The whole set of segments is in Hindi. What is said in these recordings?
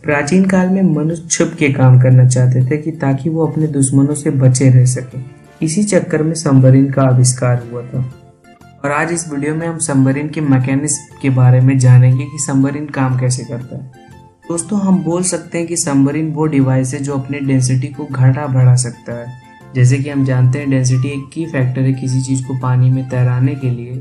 प्राचीन काल में मनुष्य छुप के काम करना चाहते थे कि ताकि वो अपने दुश्मनों से बचे रह सके। इसी चक्कर में सबमरीन का आविष्कार हुआ था। और आज इस वीडियो में हम सबमरीन के मैकेनिज्म के बारे में जानेंगे कि सबमरीन काम कैसे करता है। दोस्तों, हम बोल सकते हैं कि सबमरीन वो डिवाइस है जो अपने डेंसिटी को घटा बढ़ा सकता है। जैसे कि हम जानते हैं डेंसिटी एक की फैक्टर है किसी चीज़ को पानी में तैराने के लिए,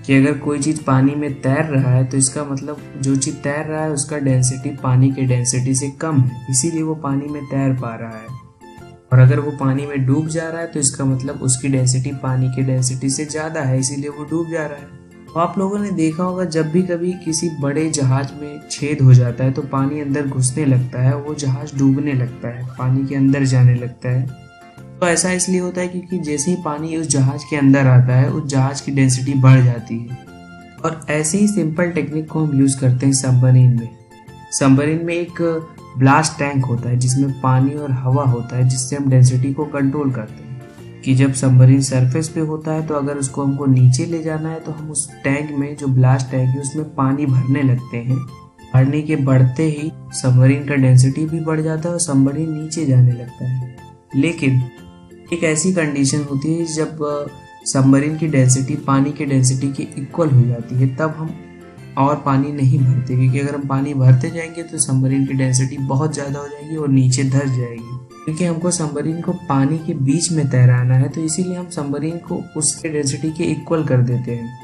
कि अगर कोई चीज़ पानी में तैर रहा है तो इसका मतलब जो चीज़ तैर रहा है उसका डेंसिटी पानी के डेंसिटी से कम है, इसीलिए वो पानी में तैर पा रहा है। और अगर वो पानी में डूब जा रहा है तो इसका मतलब उसकी डेंसिटी पानी के डेंसिटी से ज़्यादा है, इसीलिए वो डूब जा रहा है। तो आप लोगों ने देखा होगा जब भी कभी किसी बड़े जहाज में छेद हो जाता है तो पानी अंदर घुसने लगता है, वो जहाज डूबने लगता है, पानी के अंदर जाने लगता है। तो ऐसा इसलिए होता है क्योंकि जैसे ही पानी उस जहाज के अंदर आता है उस जहाज की डेंसिटी बढ़ जाती है। और ऐसे ही सिंपल टेक्निक को हम यूज़ करते हैं सबमरीन में। सबमरीन में एक ब्लास्ट टैंक होता है जिसमें पानी और हवा होता है, जिससे हम डेंसिटी को कंट्रोल करते हैं। कि जब सबमरीन सरफेस पे होता है तो अगर उसको हमको नीचे ले जाना है तो हम उस टैंक में, जो ब्लास्ट टैंक है, उसमें पानी भरने लगते हैं। भरने के बढ़ते ही सबमरीन का डेंसिटी भी बढ़ जाता है और सबमरीन नीचे जाने लगता है। लेकिन एक ऐसी कंडीशन होती है जब सबमरीन की डेंसिटी पानी के डेंसिटी के इक्वल हो जाती है, तब हम और पानी नहीं भरते, क्योंकि अगर हम पानी भरते जाएंगे तो सबमरीन की डेंसिटी बहुत ज़्यादा हो जाएगी और नीचे धंस जाएगी। क्योंकि हमको सबमरीन को पानी के बीच में तैराना है तो इसीलिए हम सबमरीन को उसके डेंसिटी के इक्वल कर देते हैं।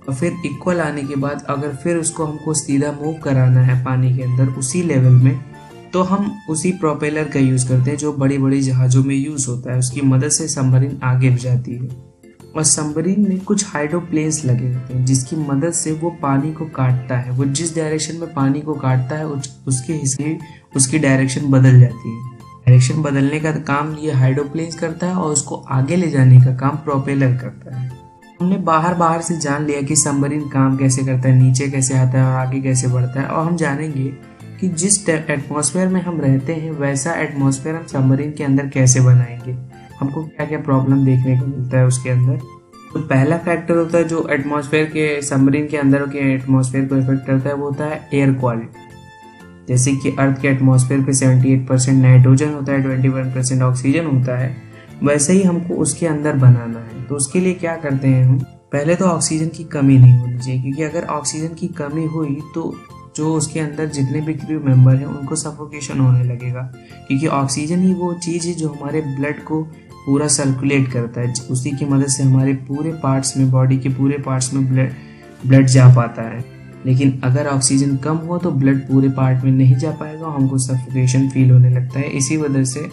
और फिर इक्वल आने के बाद अगर फिर उसको हमको सीधा मूव कराना है पानी के अंदर उसी लेवल में, तो हम उसी प्रोपेलर का यूज़ करते हैं जो बड़ी बड़ी जहाज़ों में यूज़ होता है। उसकी मदद से सबमरीन आगे बढ़ जाती है। और सबमरीन में कुछ हाइड्रोप्लेन्स लगे होते हैं जिसकी मदद से वो पानी को काटता है। वो जिस डायरेक्शन में पानी को काटता है उसके हिस्से उसकी डायरेक्शन बदल जाती है। डायरेक्शन बदलने का काम ये हाइड्रोप्लेन्स करता है और उसको आगे ले जाने का काम प्रोपेलर करता है। हमने बाहर से जान लिया कि सबमरीन काम कैसे करता है, नीचे कैसे आता है और आगे कैसे बढ़ता है। और हम जानेंगे कि जिस एटमॉस्फेयर में हम रहते हैं वैसा एटमॉस्फेयर हम सबमरीन के अंदर कैसे बनाएंगे, हमको क्या क्या प्रॉब्लम देखने को मिलता है उसके अंदर। तो पहला फैक्टर होता है जो एटमॉस्फेयर के सबमरीन के अंदर के एटमॉस्फेयर को इफेक्ट करता है, वो होता है एयर क्वालिटी। जैसे कि अर्थ के एटमॉस्फेयर पे 78% नाइट्रोजन होता है, 21% ऑक्सीजन होता है, वैसे ही हमको उसके अंदर बनाना है। तो उसके लिए क्या करते हैं हम, पहले तो ऑक्सीजन की कमी नहीं होनी चाहिए, क्योंकि अगर ऑक्सीजन की कमी हुई तो जो उसके अंदर जितने भी क्रू मेंबर हैं उनको सफोकेशन होने लगेगा। क्योंकि ऑक्सीजन ही वो चीज़ है जो हमारे ब्लड को पूरा सर्कुलेट करता है, उसी की मदद से हमारे पूरे पार्ट्स में, बॉडी के पूरे पार्ट्स में ब्लड जा पाता है। लेकिन अगर ऑक्सीजन कम हो तो ब्लड पूरे पार्ट में नहीं जा पाएगा और हमको सफोकेशन फील होने लगता है। इसी वजह से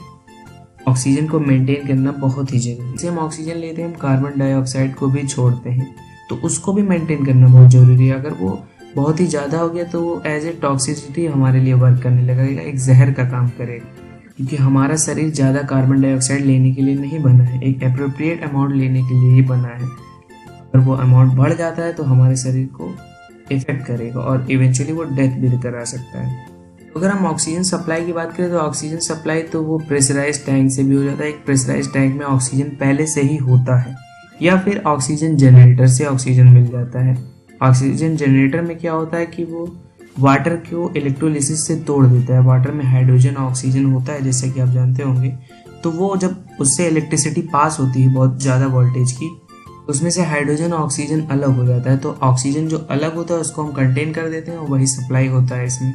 ऑक्सीजन को मेंटेन करना बहुत ही जरूरी है। जैसे हम ऑक्सीजन लेते हैं, हम कार्बन डाइऑक्साइड को भी छोड़ते हैं, तो उसको भी मेंटेन करना बहुत जरूरी है। अगर वो बहुत ही ज़्यादा हो गया तो वो एज ए टॉक्सिसिटी हमारे लिए वर्क करने लगेगा, एक जहर का काम करेगा। क्योंकि हमारा शरीर ज़्यादा कार्बन डाइऑक्साइड लेने के लिए नहीं बना है, एक एप्रोप्रिएट अमाउंट लेने के लिए ही बना है। अगर वो अमाउंट बढ़ जाता है तो हमारे शरीर को इफेक्ट करेगा और इवेंचुअली वो डेथ भी करा सकता है। अगर हम ऑक्सीजन सप्लाई की बात करें तो ऑक्सीजन सप्लाई तो वो प्रेशराइज टैंक से भी हो जाता है। एक प्रेशराइज टैंक में ऑक्सीजन पहले से ही होता है, या फिर ऑक्सीजन जनरेटर से ऑक्सीजन मिल जाता है। ऑक्सीजन जनरेटर में क्या होता है कि वो वाटर को इलेक्ट्रोलिसिस से तोड़ देता है। वाटर में हाइड्रोजन और ऑक्सीजन होता है, जैसे कि आप जानते होंगे। तो वो जब उससे इलेक्ट्रिसिटी पास होती है बहुत ज़्यादा वोल्टेज की, उसमें से हाइड्रोजन और ऑक्सीजन अलग हो जाता है। तो ऑक्सीजन जो अलग होता है उसको हम कंटेन कर देते हैं और वही सप्लाई होता है इसमें।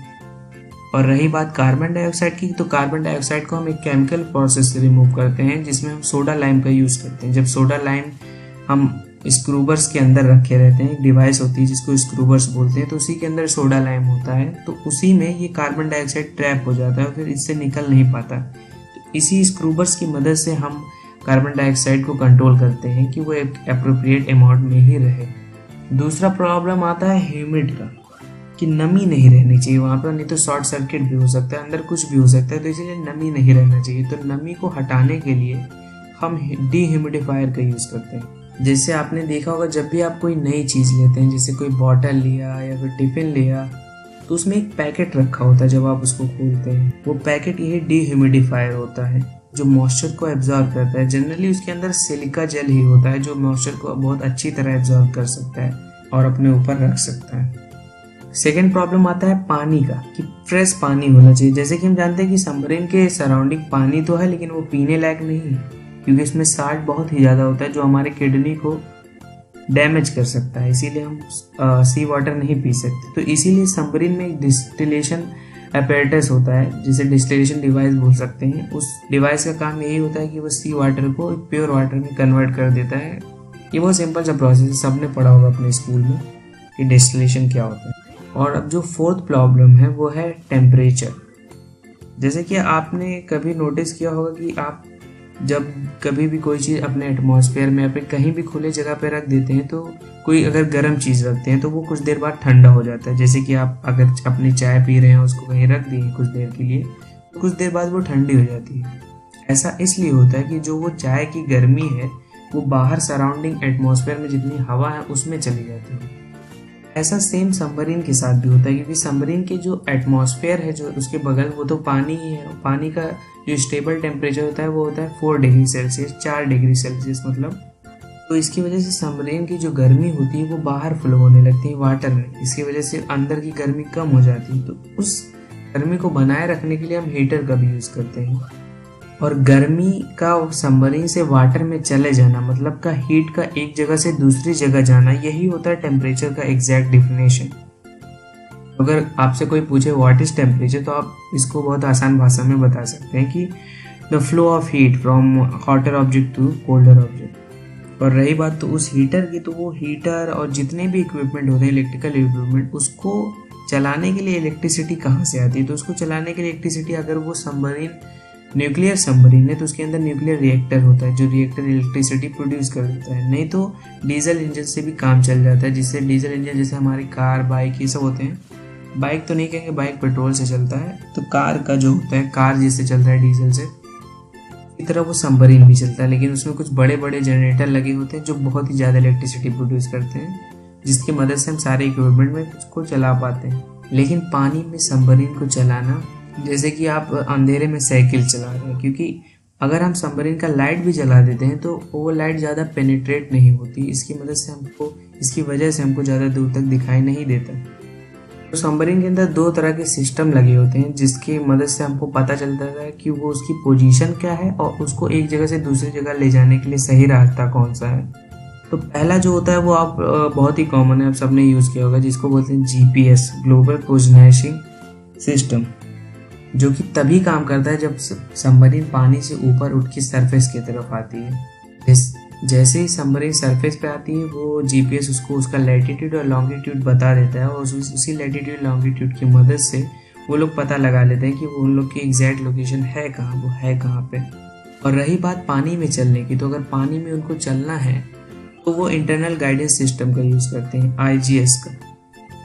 और रही बात कार्बन डाइऑक्साइड की, तो कार्बन डाइऑक्साइड को हम एक केमिकल प्रोसेस से रिमूव करते हैं जिसमें हम सोडा लाइम का यूज़ करते हैं। जब सोडा लाइम हम स्क्रूबर्स के अंदर रखे रहते हैं, एक डिवाइस होती है जिसको स्क्रूबर्स बोलते हैं, तो उसी के अंदर सोडा लाइम होता है, तो उसी में ये कार्बन डाइऑक्साइड ट्रैप हो जाता है और फिर इससे निकल नहीं पाता। तो इसी स्क्रूबर्स की मदद से हम कार्बन डाइऑक्साइड को कंट्रोल करते हैं कि वो एक एप्रोप्रिएट अमाउंट में ही रहे। दूसरा प्रॉब्लम आता है ह्यूमिड का, कि नमी नहीं रहनी चाहिए वहाँ पर, नहीं तो शॉर्ट सर्किट भी हो सकता है, अंदर कुछ भी हो सकता है। तो इसलिए नमी नहीं रहना चाहिए। तो नमी को हटाने के लिए हम डीह्यूमिडिफायर का यूज़ करते हैं। जैसे आपने देखा होगा जब भी आप कोई नई चीज़ लेते हैं, जैसे कोई बॉटल लिया या फिर टिफिन लिया, तो उसमें एक पैकेट रखा होता है। जब आप उसको खोलते हैं वो पैकेट यही डीह्यूमिडिफायर होता है जो मॉइस्चर को एब्जॉर्ब करता है। जनरली उसके अंदर सिलिका जेल ही होता है जो मॉइस्चर को बहुत अच्छी तरह एब्जॉर्ब कर सकता है और अपने ऊपर रख सकता है। सेकेंड प्रॉब्लम आता है पानी का, कि फ्रेश पानी होना चाहिए। जैसे कि हम जानते हैं कि सबमरीन के सराउंडिंग पानी तो है, लेकिन वो पीने लायक नहीं है, क्योंकि इसमें साल्ट बहुत ही ज़्यादा होता है जो हमारे किडनी को डैमेज कर सकता है। इसीलिए हम सी वाटर नहीं पी सकते। तो इसीलिए सबमरीन में एक डिस्टिलेशन अपैरेटस होता है, जिसे डिस्टिलेशन डिवाइस बोल सकते हैं। उस डिवाइस का काम यही होता है कि वो सी वाटर को प्योर वाटर में कन्वर्ट कर देता है। ये बहुत सिंपल सा प्रोसेस है, सबने पढ़ा होगा अपने स्कूल में कि डिस्टिलेशन क्या होता है। और अब जो फोर्थ प्रॉब्लम है वो है टेम्परेचर। जैसे कि आपने कभी नोटिस किया होगा कि आप जब कभी भी कोई चीज़ अपने एटमॉस्फेयर में या फिर कहीं भी खुले जगह पे रख देते हैं, तो कोई अगर गर्म चीज़ रखते हैं तो वो कुछ देर बाद ठंडा हो जाता है। जैसे कि आप अगर अपनी चाय पी रहे हैं, उसको कहीं रख दिए कुछ देर के लिए, तो कुछ देर बाद वो ठंडी हो जाती है। ऐसा इसलिए होता है कि जो वो चाय की गर्मी है वो बाहर सराउंडिंग एटमॉस्फेयर में जितनी हवा है उसमें चली जाती है। ऐसा सेम सबमरीन के साथ भी होता है, क्योंकि सबमरीन के जो एटमॉस्फेयर है जो उसके बगल, वो तो पानी ही है। पानी का जो स्टेबल टेम्परेचर होता है वो होता है 4 डिग्री सेल्सियस, 4 डिग्री सेल्सियस मतलब। तो इसकी वजह से सबमरीन की जो गर्मी होती है वो बाहर फ्लो होने लगती है वाटर में। इसकी वजह से अंदर की गर्मी कम हो जाती है। तो उस गर्मी को बनाए रखने के लिए हम हीटर का भी यूज़ करते हैं। और गर्मी का सबमरीन से वाटर में चले जाना, मतलब का हीट का एक जगह से दूसरी जगह जाना, यही होता है टेम्परेचर का एग्जैक्ट डिफिनेशन। अगर आपसे कोई पूछे व्हाट इज टेम्परेचर, तो आप इसको बहुत आसान भाषा में बता सकते हैं कि the flow of heat from hotter object to colder object. और रही बात तो उस हीटर की, तो वो हीटर और जितने भी इक्विपमेंट होते हैं, इलेक्ट्रिकल इक्विपमेंट, उसको चलाने के लिए इलेक्ट्रिसिटी कहाँ से आती है? तो उसको चलाने के लिए इलेक्ट्रिसिटी, अगर वो सबमरीन न्यूक्लियर सबमरीन है तो उसके अंदर न्यूक्लियर रिएक्टर होता है, जो रिएक्टर इलेक्ट्रिसिटी प्रोड्यूस कर देता है। नहीं तो डीजल इंजन से भी काम चल जाता है, जिससे डीजल इंजन जैसे हमारी कार, बाइक, ये सब होते हैं। बाइक तो नहीं कहेंगे, बाइक पेट्रोल से चलता है। तो कार का जो होता है, कार जिससे चलता है डीजल से, इस तरह वो सबमरीन भी चलता है। लेकिन उसमें कुछ बड़े बड़े जनरेटर लगे होते हैं जो बहुत ही ज़्यादा इलेक्ट्रिसिटी प्रोड्यूस करते हैं, जिसकी मदद से हम सारे इक्विपमेंट में उसको चला पाते हैं। लेकिन पानी में सबमरीन को चलाना, जैसे कि आप अंधेरे में साइकिल चला रहे हैं, क्योंकि अगर हम सबमरीन का लाइट भी जला देते हैं तो वो लाइट ज़्यादा पेनिट्रेट नहीं होती। इसकी वजह से हमको ज़्यादा दूर तक दिखाई नहीं देता। तो सबमरीन के अंदर 2 तरह के सिस्टम लगे होते हैं, जिसकी मदद से हमको पता चलता है कि वो उसकी पोजीशन क्या है और उसको एक जगह से दूसरी जगह ले जाने के लिए सही रास्ता कौन सा है। तो पहला जो होता है वो आप बहुत ही कॉमन है, आप सबने यूज़ किया होगा, जिसको बोलते हैं जीपीएस, ग्लोबल पोजिशनिंग सिस्टम, जो कि तभी काम करता है जब सबमरीन पानी से ऊपर उठ के सरफेस की तरफ आती है। जैसे ही सबमरीन सरफेस पे आती है, वो जीपीएस उसको उसका लैटिट्यूड और लॉन्गिट्यूड बता देता है, और उसी लैटिट्यूड लॉन्गिट्यूड की मदद से वो लोग पता लगा लेते हैं कि वो उन लोग की एग्जैक्ट लोकेशन है कहाँ, वो है कहाँ पे। और रही बात पानी में चलने की, तो अगर पानी में उनको चलना है तो वो इंटरनल गाइडेंस सिस्टम का यूज़ करते हैं, आईजीएस का,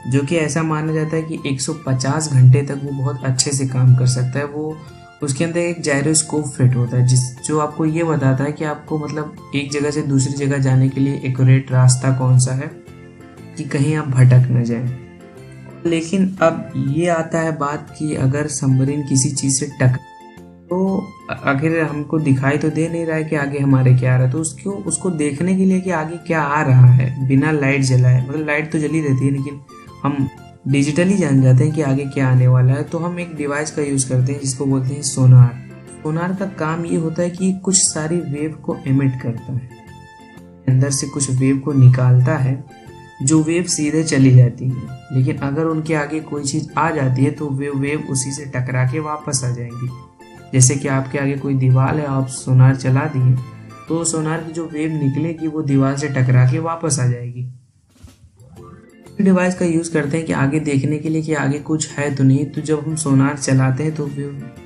जो कि ऐसा माना जाता है कि 150 घंटे तक वो बहुत अच्छे से काम कर सकता है। वो उसके अंदर एक जायरोस्कोप फिट होता है, जो आपको ये बताता है कि आपको मतलब एक जगह से दूसरी जगह जाने के लिए एक्यूरेट रास्ता कौन सा है, कि कहीं आप भटक न जाएं। लेकिन अब ये आता है बात कि अगर सबमरीन किसी चीज़ से तो अगर हमको दिखाई तो दे नहीं रहा है कि आगे हमारे क्या आ रहा है, तो उसको देखने के लिए कि आगे क्या आ रहा है, बिना लाइट जलाए, मतलब लाइट तो जली रहती है लेकिन हम डिजिटली जान जाते हैं कि आगे क्या आने वाला है, तो हम एक डिवाइस का यूज़ करते हैं जिसको बोलते हैं सोनार। सोनार का काम ये होता है कि कुछ सारी वेव को एमिट करता है, अंदर से कुछ वेव को निकालता है, जो वेव सीधे चली जाती है। लेकिन अगर उनके आगे कोई चीज़ आ जाती है तो वेव उसी से टकरा के वापस आ जाएंगी। जैसे कि आपके आगे कोई दीवार है, आप सोनार चला दिए तो सोनार की जो वेव निकलेगी वो दीवार से टकरा के वापस आ जाएगी। डिवाइस का यूज़ करते हैं कि आगे देखने के लिए कि आगे कुछ है तो नहीं। तो जब हम सोनार चलाते हैं तो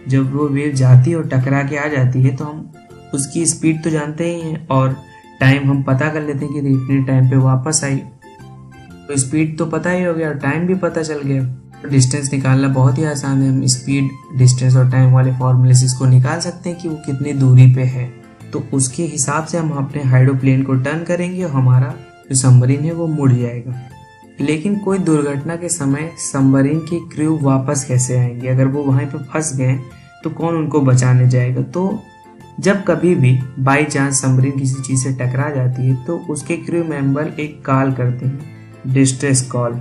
जब वो वेव जाती है और टकरा के आ जाती है, तो हम उसकी स्पीड तो जानते ही हैं और टाइम हम पता कर लेते हैं कि इतने टाइम पे वापस आई। तो स्पीड तो पता ही हो गया और टाइम भी पता चल गया। तो डिस्टेंस निकालना बहुत ही आसान है। हम स्पीड, डिस्टेंस और टाइम वाले फॉर्मूले से इसको निकाल सकते हैं कि वो कितनी दूरी पे है। तो उसके हिसाब से हम अपने हाइड्रोप्लेन को टर्न करेंगे और हमारा जो सबमरीन है वो मुड़ जाएगा। लेकिन कोई दुर्घटना के समय सबमरीन की क्रू वापस कैसे आएंगे? अगर वो वहीं पे फंस गए तो कौन उनको बचाने जाएगा? तो जब कभी भी बाई चांस सबमरीन किसी चीज़ से टकरा जाती है तो उसके क्रू मेंबर एक कॉल करते हैं, डिस्ट्रेस कॉल।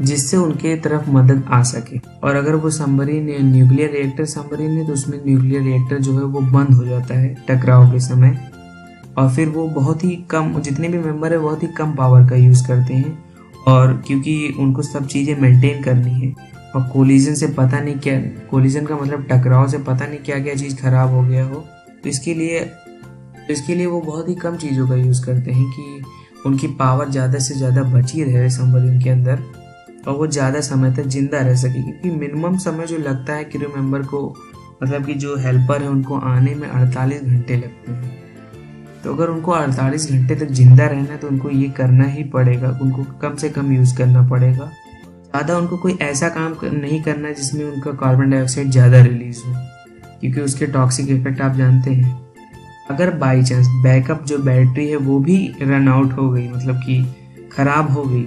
जिससे उनके तरफ मदद आ सके। और अगर वो सबमरीन न्यूक्लियर रिएक्टर सबमरीन है तो उसमें न्यूक्लियर रिएक्टर जो है वो बंद हो जाता है टकराव के समय, और फिर वो बहुत ही कम, जितने भी मेंबर है बहुत ही कम पावर का यूज़ करते हैं। और क्योंकि उनको सब चीज़ें मेंटेन करनी है और कोलिजन से पता नहीं क्या, कोलिजन का मतलब टकराव से पता नहीं क्या क्या चीज़ खराब हो गया हो, तो इसके लिए वो बहुत ही कम चीज़ों का यूज़ करते हैं कि उनकी पावर ज़्यादा से ज़्यादा बची रहे सबमरीन के अंदर और वो ज़्यादा समय तक जिंदा रह सके। क्योंकि मिनिमम समय जो लगता है क्रू मेंबर को, मतलब कि जो हेल्पर है उनको आने में 48 घंटे लगते हैं। तो अगर उनको 48 घंटे तक जिंदा रहना है तो उनको ये करना ही पड़ेगा, उनको कम से कम यूज़ करना पड़ेगा। ज़्यादा उनको कोई ऐसा काम नहीं करना जिसमें उनका कार्बन डाइऑक्साइड ज़्यादा रिलीज हो, क्योंकि उसके टॉक्सिक इफेक्ट आप जानते हैं। अगर बाई चांस बैकअप जो बैटरी है वो भी रन आउट हो गई, मतलब कि ख़राब हो गई,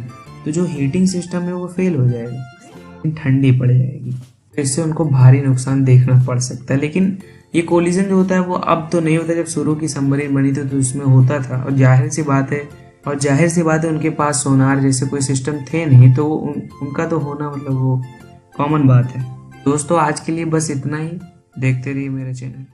तो जो हीटिंग सिस्टम है वो फेल हो जाएगा, ठंडी पड़ जाएगी। तो इससे उनको भारी नुकसान देखना पड़ सकता है। लेकिन ये कोलिजन जो होता है वो अब तो नहीं होता, जब शुरू की सबमरीन बनी थी तो उसमें होता था। और जाहिर सी बात है उनके पास सोनार जैसे कोई सिस्टम थे नहीं, तो उनका तो होना मतलब वो कॉमन बात है। दोस्तों आज के लिए बस इतना ही, देखते रहिए मेरे चैनल।